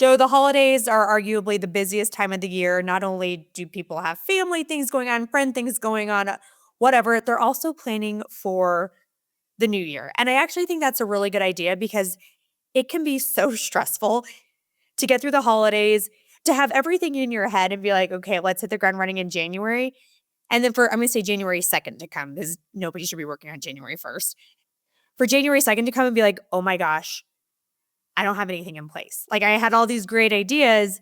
Joe, the holidays are arguably the busiest time of the year. Not only do people have family things going on, friend things going on, whatever, they're also planning for the new year. And I actually think that's a really good idea because it can be so stressful to get through the holidays, to have everything in your head and be like, okay, let's hit the ground running in January. And then I'm going to say January 2nd to come because nobody should be working on January 1st. For January 2nd to come and be like, oh my gosh, I don't have anything in place. Like I had all these great ideas,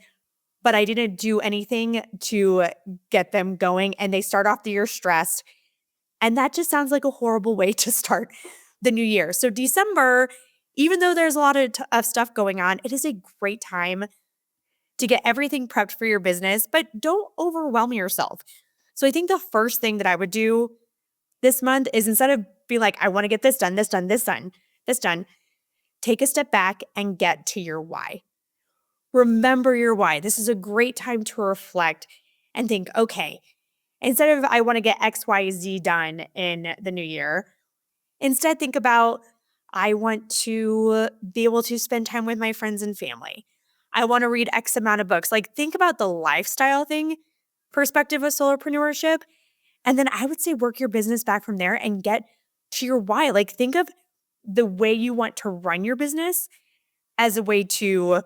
but I didn't do anything to get them going. And they start off the year stressed. And that just sounds like a horrible way to start the new year. So December, even though there's a lot of stuff going on, it is a great time to get everything prepped for your business, but don't overwhelm yourself. So I think the first thing that I would do this month is instead of being like, I want to get this done, this done, this done, this done, take a step back and get to your why. Remember your why. This is a great time to reflect and think, okay, instead of I want to get X, Y, Z done in the new year, instead think about I want to be able to spend time with my friends and family. I want to read X amount of books. Like think about the lifestyle thing perspective of solopreneurship. And then I would say work your business back from there and get to your why. Like think of the way you want to run your business as a way to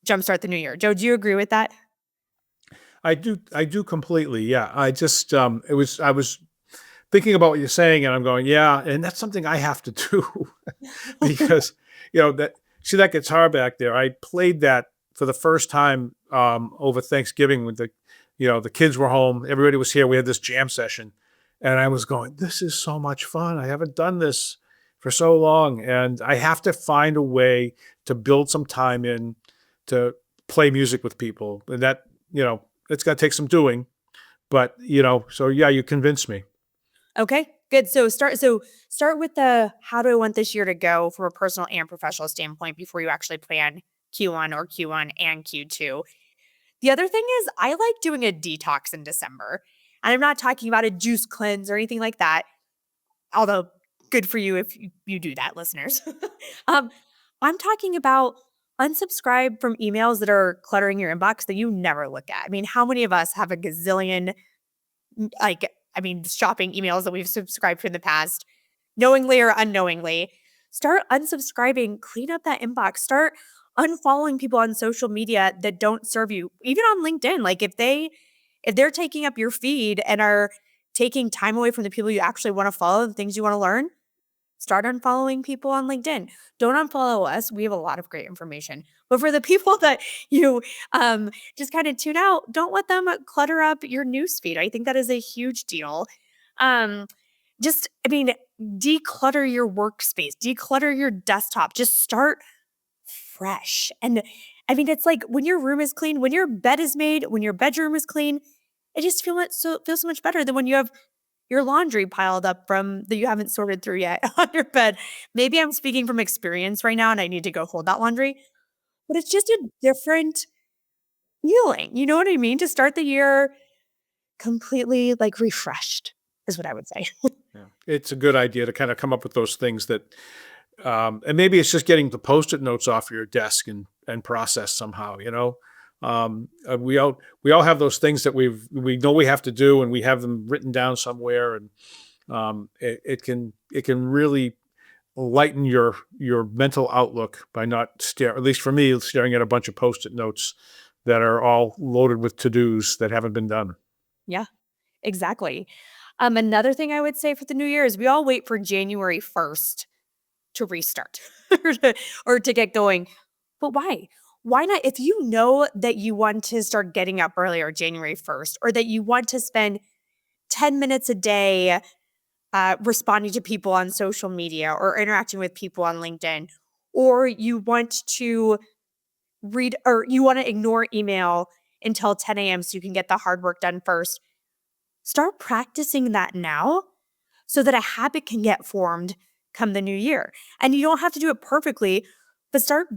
jumpstart the new year. Joe, do you agree with that? I do completely. Yeah. I was thinking about what you're saying and I'm going, yeah. And that's something I have to do because, that guitar back there, I played that for the first time, over Thanksgiving with the kids were home. Everybody was here. We had this jam session and I was going, this is so much fun. I haven't done this for so long. And I have to find a way to build some time in to play music with people. And that, it's going to take some doing, but so yeah, you convinced me. Okay, good. So start with the how do I want this year to go from a personal and professional standpoint before you actually plan Q1 or Q1 and Q2. The other thing is I like doing a detox in December. And I'm not talking about a juice cleanse or anything like that, although good for you if you do that, listeners. um, I'm talking about unsubscribe from emails that are cluttering your inbox that you never look at. I mean, how many of us have a gazillion shopping emails that we've subscribed to in the past, knowingly or unknowingly? Start unsubscribing, clean up that inbox, start unfollowing people on social media that don't serve you, even on LinkedIn. Like if they're taking up your feed and are taking time away from the people you actually want to follow, the things you want to learn, start unfollowing people on LinkedIn. Don't unfollow us. We have a lot of great information. But for the people that you just kind of tune out, don't let them clutter up your newsfeed. I think that is a huge deal. Um, declutter your workspace, declutter your desktop. Just start fresh. And it's like when your room is clean, when your bed is made, when your bedroom is clean, it just feels so much better than when you have your laundry piled up from that you haven't sorted through yet on your bed. Maybe I'm speaking from experience right now and I need to go hold that laundry, but it's just a different feeling. You know what I mean? To start the year completely like refreshed is what I would say. Yeah. It's a good idea to kind of come up with those things that, and maybe it's just getting the post-it notes off your desk and process somehow, we all have those things that we know we have to do and we have them written down somewhere. And, it can really lighten your mental outlook by not at least for me, staring at a bunch of post-it notes that are all loaded with to-dos that haven't been done. Yeah, exactly. Another thing I would say for the new year is we all wait for January 1st to restart or to get going. But why? Why not? If you know that you want to start getting up earlier January 1st, or that you want to spend 10 minutes a day responding to people on social media or interacting with people on LinkedIn, or you want to read or you want to ignore email until 10 a.m. so you can get the hard work done first, start practicing that now so that a habit can get formed come the new year. And you don't have to do it perfectly, but start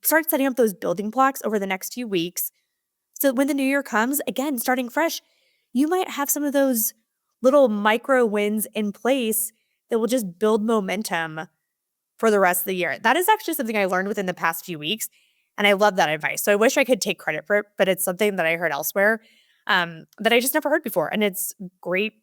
start setting up those building blocks over the next few weeks. So when the new year comes, again, starting fresh, you might have some of those little micro wins in place that will just build momentum for the rest of the year. That is actually something I learned within the past few weeks. And I love that advice. So I wish I could take credit for it, but it's something that I heard elsewhere that I just never heard before. And it's great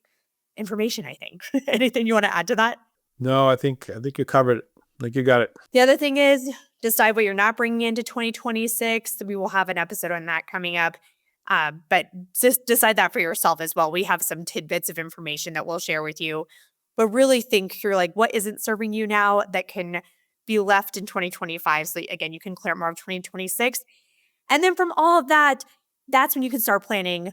information, I think. Anything you want to add to that? No, I think you covered it. I think you got it. The other thing is decide what you're not bringing into 2026. We will have an episode on that coming up. But just decide that for yourself as well. We have some tidbits of information that we'll share with you, but really think through like what isn't serving you now that can be left in 2025. So again, you can clear more of 2026. And then from all of that, that's when you can start planning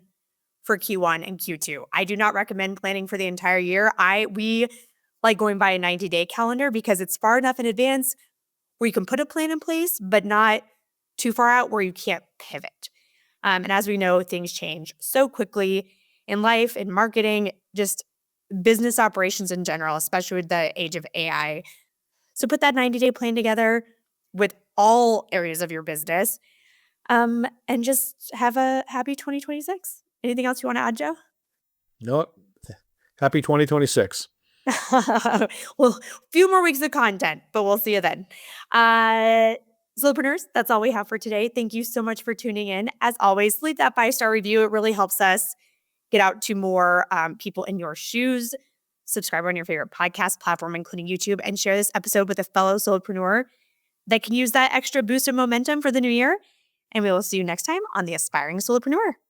for Q1 and Q2. I do not recommend planning for the entire year. We like going by a 90-day calendar because it's far enough in advance where you can put a plan in place, but not too far out where you can't pivot. And as we know, things change so quickly in life, in marketing, just business operations in general, especially with the age of AI. So put that 90-day plan together with all areas of your business and just have a happy 2026. Anything else you want to add, Joe? No, happy 2026. Well, a few more weeks of content, but we'll see you then. Solopreneurs, that's all we have for today. Thank you so much for tuning in. As always, leave that 5-star review. It really helps us get out to more people in your shoes. Subscribe on your favorite podcast platform, including YouTube, and share this episode with a fellow solopreneur that can use that extra boost of momentum for the new year. And we will see you next time on The Aspiring Solopreneur.